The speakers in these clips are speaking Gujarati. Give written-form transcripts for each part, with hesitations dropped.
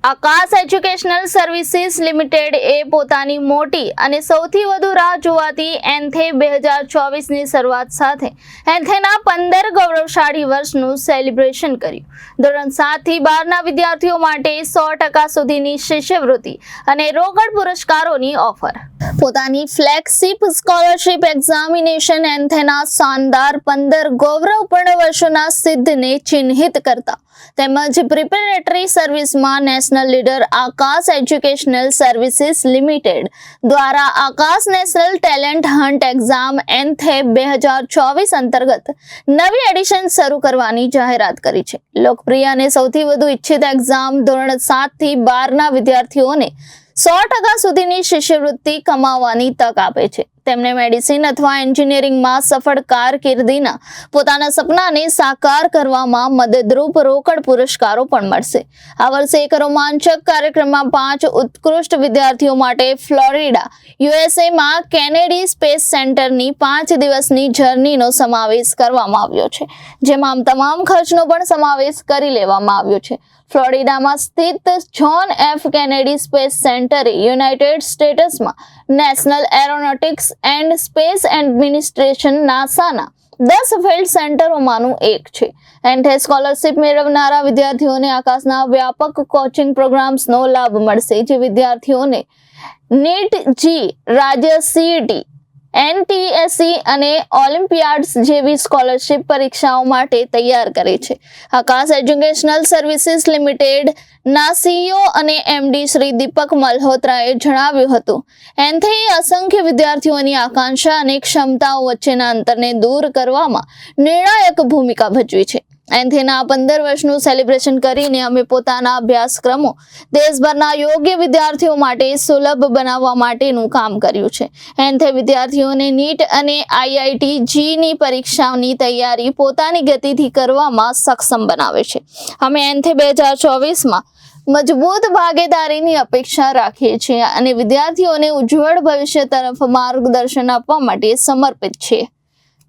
આકાશ એજ્યુકેશનલ સર્વિસીસ લિમિટેડ એ પોતાની મોટી અને સૌથી વધુ રાહ જોવાતી એન્થે 2024ની શરૂઆત સાથે એન્થેના 15 ગૌરવશાળી વર્ષનું સેલિબ્રેશન કર્યું। ધોરણ 7 થી 12ના વિદ્યાર્થીઓ માટે 100% સુધીની શિષ્યવૃત્તિ અને રોકડ પુરસ્કારોની ઓફર। પોતાની ફ્લેગશિપ સ્કોલરશિપ એક્ઝામિનેશન એન્થેના શાનદાર 15 ગૌરવપૂર્ણ વર્ષોના સિદ્ધને ચિહ્નિત કરતા તેમજ પ્રિપેરેટરી સર્વિસમાં નેશનલ લીડર આકાશ એજ્યુકેશનલ સર્વિસીસ લિમિટેડ દ્વારા આકાશ નેશનલ ટેલેન્ટ હન્ટ એક્ઝામ એન્થે 2024 અંતર્ગત નવી એડિશન શરૂ કરવાની જાહેરાત કરી છે। લોકપ્રિય અને સૌથી વધુ ઈચ્છિત એક્ઝામ ધોરણ 7 થી 12ના વિદ્યાર્થીઓને 100% સુધીની શિષ્યવૃત્તિ કમાવવાની તક આપે છે। તેમને મેડિસિન અથવા એન્જિનિયરિંગમાં સફળ કારકિર્દીના પોતાના સપનાને સાકાર કરવામાં મદદરૂપ રોકડ પુરસ્કારો પણ મળશે। આ વર્ષે એક રોમાંચક કાર્યક્રમમાં 5 ઉત્કૃષ્ટ વિદ્યાર્થીઓ માટે ફ્લોરિડા યુએસએમાં કેનેડી સ્પેસ સેન્ટરની 5 દિવસની જર્નીનો સમાવેશ કરવામાં આવ્યો છે, જેમાં તમામ ખર્ચનો પણ સમાવેશ કરી લેવામાં આવ્યો છે। ફ્લોરિડામાં સ્થિત જ્હોન એફ કેનેડી સ્પેસ સેન્ટરે યુનાઇટેડ સ્ટેટ્સમાં national aeronautics and space administration નાસાના 10 ફિલ્ડ સેન્ટરોમાંનું એક છે। એન્થે સ્કોલરશિપ મેળવનારા વિદ્યાર્થીઓને આકાશના વ્યાપક કોચિંગ પ્રોગ્રામ્સનો લાભ મળશે, જે વિદ્યાર્થીઓને નીટ જી, રાજ્ય સીઈટી, એનટીએસસી અને ઓલિમ્પિયાડ્સ જેવી સ્કોલરશિપ પરીક્ષાઓ માટે તૈયાર કરે છે। આકાશ એજ્યુકેશનલ સર્વિસીસ લિમિટેડ ના સીઈઓ અને એમડી શ્રી દીપક મલ્હોત્રાએ જણાવ્યું હતું, એન્થેએ અસંખ્ય વિદ્યાર્થીઓની આકાંક્ષા અને ક્ષમતાઓ વચ્ચેના અંતરને દૂર કરવામાં નિર્ણાયક ભૂમિકા ભજવી છે। એન્થેના 15 વર્ષનું સેલિબ્રેશન કરીને અમે પોતાના અભ્યાસક્રમો દેશભરના યોગ્ય વિદ્યાર્થીઓ માટે સુલભ બનાવવા માટેનું કામ કર્યું છે। એન્થે વિદ્યાર્થીઓને નીટ અને આઈઆઈટી જીની પરીક્ષાની તૈયારી પોતાની ગતિથી કરવામાં સક્ષમ બનાવે છે। અમે એન્થે 2024માં મજબૂત ભાગીદારીની અપેક્ષા રાખીએ છીએ અને વિદ્યાર્થીઓને ઉજ્જવળ ભવિષ્ય તરફ માર્ગદર્શન આપવા માટે સમર્પિત છીએ।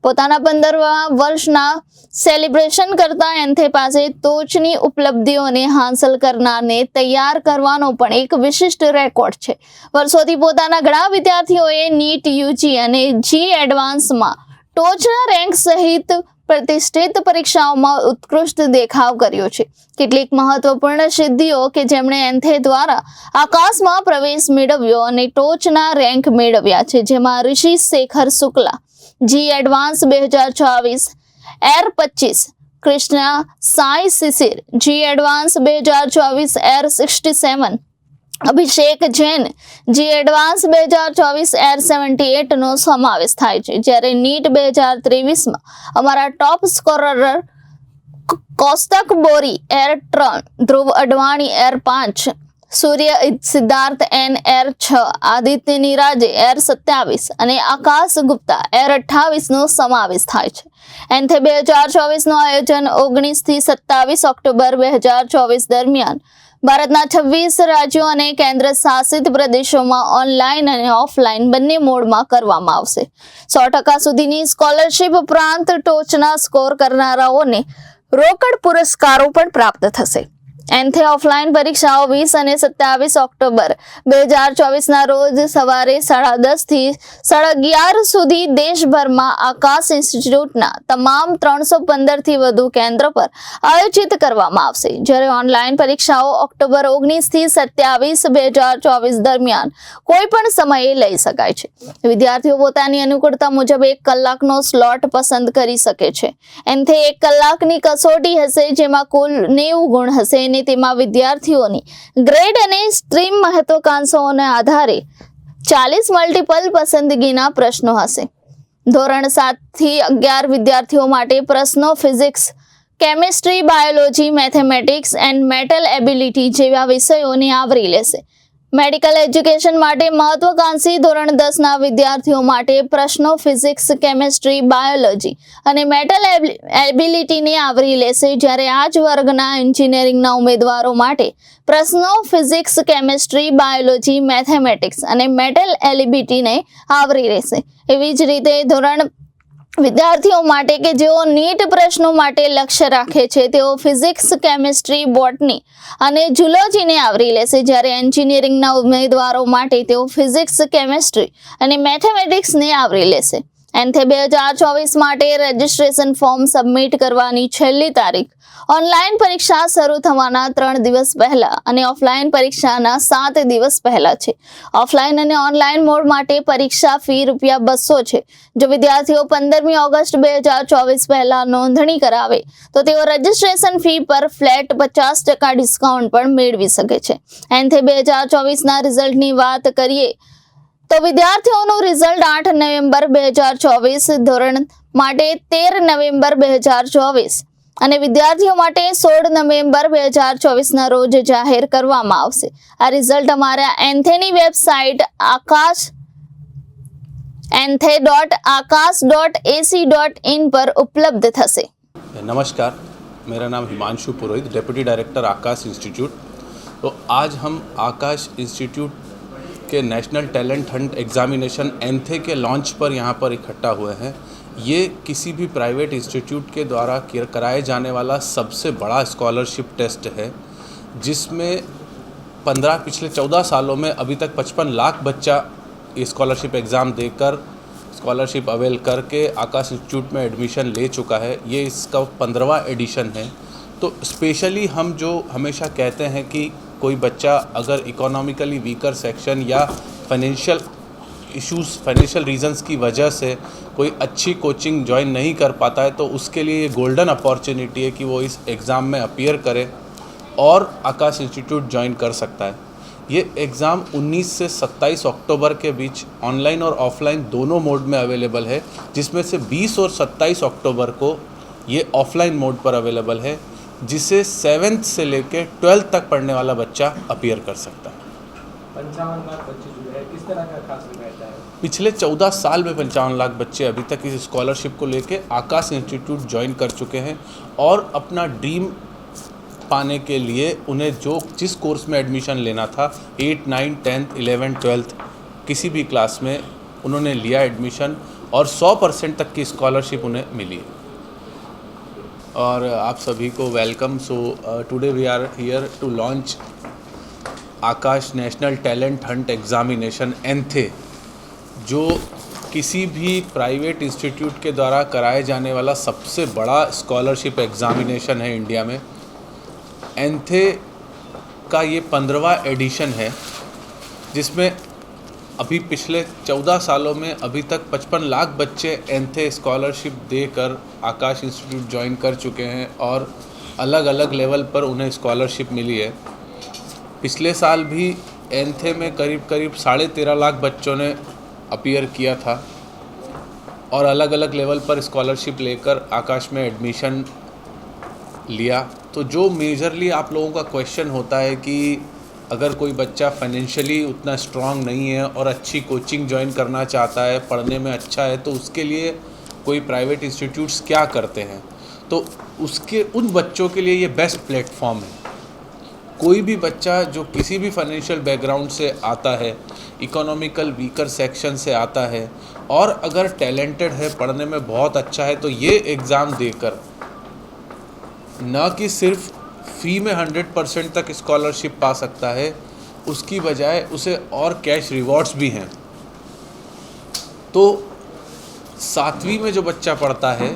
પોતાના 15મા વર્ષના સેલિબ્રેશન કરતા એન્થે પાસે ટોચની ઉપલબ્ધિઓને હાંસલ કરનારને તૈયાર કરવાનો પણ એક વિશિષ્ટ રેકોર્ડ છે। વર્ષોથી પોતાના ઘણા વિદ્યાર્થીઓએ નીટ, યુજી અને જી એડવાન્સમાં ટોચના રેન્ક સહિત પ્રતિષ્ઠિત પરીક્ષાઓમાં ઉત્કૃષ્ટ દેખાવ કર્યો છે। કેટલીક મહત્વપૂર્ણ સિદ્ધિઓ કે જેમણે એન્થે દ્વારા આકાશમાં પ્રવેશ મેળવ્યો અને ટોચના રેન્ક મેળવ્યા છે, જેમાં ઋષિ શેખર શુક્લા જી એડવાન્સ 2024 એર 25, કૃષ્ણા સાઈ શિશિર જી એડવાન્સ 2024 એર 67, અભિષેક જૈન જી એડવાન્સ 2024 એર 78 નો સમાવેશ થાય છે। જ્યારે નીટ 2023માં અમારા ટોપ scorer Kaustak Bori AIR 3, Dhruv Advani AIR 5, Surya Siddharth N AIR 6, Aditya નિરાજે એર 27 અને આકાશ ગુપ્તા એર 28 નો સમાવેશ થાય છે। એન્થે 2024 નું આયોજન 19 થી 27 ઓક્ટોબર 2024 દરમિયાન ભારતના 26 રાજ્યો અને કેન્દ્ર શાસિત પ્રદેશોમાં ઓનલાઈન અને ઓફલાઈન બંને મોડમાં કરવામાં આવશે। 100% સુધીની સ્કોલરશિપ ઉપરાંત ટોચના સ્કોર કરનારાઓને રોકડ પુરસ્કારો પણ પ્રાપ્ત થશે। એન્થે ઓફલાઈન પરીક્ષાઓ 20 અને 27 ઓક્ટોબર 2024ના રોજ સવારે 10:30 થી 11:30 સુધી દેશભરમાં આકાશ ઇન્સ્ટિટ્યૂટના તમામ 315 થી વધુ કેન્દ્ર પર આયોજિત કરવામાં આવશે। જ્યારે ઓનલાઈન પરીક્ષાઓ ઓક્ટોબર 19 થી 27 2024 દરમિયાન કોઈ પણ સમયે લઈ શકાય છે। વિદ્યાર્થીઓ પોતાની અનુકૂળતા મુજબ 1 કલાકનો સ્લોટ પસંદ કરી શકે છે। એન્થે 1 કલાકની કસોટી હશે, જેમાં કુલ 90 ગુણ હશે અને તેમાં વિદ્યાર્થીઓની ગ્રેડ અને સ્ટ્રીમ મહત્વાકાંક્ષાઓના આધારે 40 મલ્ટિપલ પસંદગીના પ્રશ્નો હશે। ધોરણ 7 થી 11 વિદ્યાર્થીઓ માટે પ્રશ્નો physics, chemistry, biology, mathematics and metal ability જેવા વિષયોને આવરી લેશે। મેડિકલ એજ્યુકેશન માટે મહત્વાકાંક્ષી ધોરણ 10ના વિદ્યાર્થીઓ માટે પ્રશ્નો ફિઝિક્સ, કેમિસ્ટ્રી, બાયોલોજી અને મેટલ એબિલિટીને આવરી લેશે। જ્યારે આ જ વર્ગના એન્જિનિયરિંગના ઉમેદવારો માટે પ્રશ્નો ફિઝિક્સ, કેમિસ્ટ્રી, બાયોલોજી, મેથેમેટિક્સ અને મેટલ એબિલિટીને આવરી લેશે। એવી જ રીતે ધોરણ વિદ્યાર્થીઓ માટે કે જેઓ નીટ પ્રશ્નો માટે લક્ષ્ય રાખે છે તેઓ ફિઝિક્સ, કેમિસ્ટ્રી, બોટની અને ઝૂલોજીને આવરી લેશે, જ્યારે એન્જિનિયરિંગના ઉમેદવારો માટે તેઓ ફિઝિક્સ, કેમિસ્ટ્રી અને મેથેમેટિક્સને આવરી લેશે. એન્થે 2024 માટે રજિસ્ટ્રેશન ફોર્મ સબમિટ કરવાની છેલ્લી તારીખ ઓનલાઈન પરીક્ષા શરૂ થવાના 3 દિવસ પહેલા અને ઓફલાઈન પરીક્ષાના 7 દિવસ પહેલા છે. ઓફલાઈન અને ઓનલાઈન મોડ માટે પરીક્ષા ફી ₹200 છે. જો વિદ્યાર્થીઓ 15મી ઓગસ્ટ 2024 પહેલા નોંધણી કરાવે તો તેઓ રજિસ્ટ્રેશન ફી પર ફ્લેટ 50% ડિસ્કાઉન્ટ પણ મેળવી શકે છે. એન્થે 2024ના રિઝલ્ટની વાત કરીએ તો વિદ્યાર્થીઓનું રિઝલ્ટ 8 નવેમ્બર 2024, ધોરણ માટે 13 નવેમ્બર 2024 અને વિદ્યાર્થીઓ માટે 16 નવેમ્બર 2024ના રોજ જાહેર કરવામાં આવશે. આ રિઝલ્ટ અમારા એન્થેની વેબસાઇટ enthei.aakash.ac.in पर उपलब्ध थसे. नमस्कार, मेरा नाम हिमांशु पुरोहित, डेप्यूटी डायरेक्टर आकाश इंस्टीट्यूट. तो आज हम आकाश इंस्टीट्यूट के national Talent Hunt Examination ANTHE के लॉन्च पर यहाँ पर इकट्ठा हुए हैं. ये किसी भी प्राइवेट इंस्टीट्यूट के द्वारा कराए जाने वाला सबसे बड़ा स्कॉलरशिप टेस्ट है, जिसमें पिछले 14 सालों में अभी तक 55 लाख बच्चा ये स्कॉलरशिप एग्ज़ाम देकर स्कॉलरशिप अवेल करके आकाश इंस्टीट्यूट में एडमिशन ले चुका है. ये इसका 15वां एडिशन है. तो स्पेशली हम जो हमेशा कहते हैं कि कोई बच्चा अगर इकोनॉमिकली वीकर सेक्शन या फाइनेंशियल इश्यूज़, फाइनेंशियल रीजंस की वजह से कोई अच्छी कोचिंग ज्वाइन नहीं कर पाता है, तो उसके लिए ये गोल्डन अपॉर्चुनिटी है कि वो इस एग्ज़ाम में अपीयर करे और आकाश इंस्टीट्यूट ज्वाइन कर सकता है. ये एग्ज़ाम 19 से 27 अक्टूबर के बीच ऑनलाइन और ऑफलाइन दोनों मोड में अवेलेबल है, जिसमें से 20 और 27 अक्टूबर को ये ऑफलाइन मोड पर अवेलेबल है, जिसे 7th से लेकर 12th तक पढ़ने वाला बच्चा अपीयर कर सकता है. 55 लाख बच्चे जो है किस तरह का खास रहता है? पिछले 14 साल में 55 लाख बच्चे अभी तक इस स्कॉलरशिप को लेके आकाश इंस्टीट्यूट ज्वाइन कर चुके हैं और अपना ड्रीम पाने के लिए उन्हें जिस कोर्स में एडमिशन लेना था 8, 9, 10th, 11th, 12th किसी भी क्लास में उन्होंने लिया एडमिशन और 100% तक की स्कॉलरशिप उन्हें मिली. और आप सभी को welcome. So today we are here to launch Aakash National Talent Hunt Examination ANTHE, जो किसी भी प्राइवेट इंस्टीट्यूट के द्वारा कराए जाने वाला सबसे बड़ा स्कॉलरशिप एग्जामिनेशन है इंडिया में. एंथे का ये 15वां एडिशन है, जिसमें अभी पिछले 14 सालों में अभी तक 55 लाख बच्चे एंथे स्कॉलरशिप देकर आकाश इंस्टीट्यूट ज्वाइन कर चुके हैं और अलग अलग लेवल पर उन्हें स्कॉलरशिप मिली है. पिछले साल भी एंथे में करीब 13.5 लाख बच्चों ने अपीयर किया था और अलग अलग लेवल पर स्कॉलरशिप लेकर आकाश में एडमिशन लिया. तो जो मेजरली आप लोगों का क्वेश्चन होता है कि अगर कोई बच्चा फाइनेंशियली उतना स्ट्रांग नहीं है और अच्छी कोचिंग ज्वाइन करना चाहता है, पढ़ने में अच्छा है, तो उसके लिए कोई प्राइवेट इंस्टीट्यूट्स क्या करते हैं, तो उसके उन बच्चों के लिए ये बेस्ट प्लेटफॉर्म है. कोई भी बच्चा जो किसी भी फाइनेंशियल बैकग्राउंड से आता है, इकोनॉमिकल वीकर सेक्शन से आता है और अगर टैलेंटेड है, पढ़ने में बहुत अच्छा है, तो ये एग्ज़ाम देकर न कि सिर्फ फ़ी में 100% तक स्कॉलरशिप पा सकता है, उसकी बजाय उसे और कैश रिवॉर्ड्स भी हैं. तो 7वीं में जो बच्चा पढ़ता है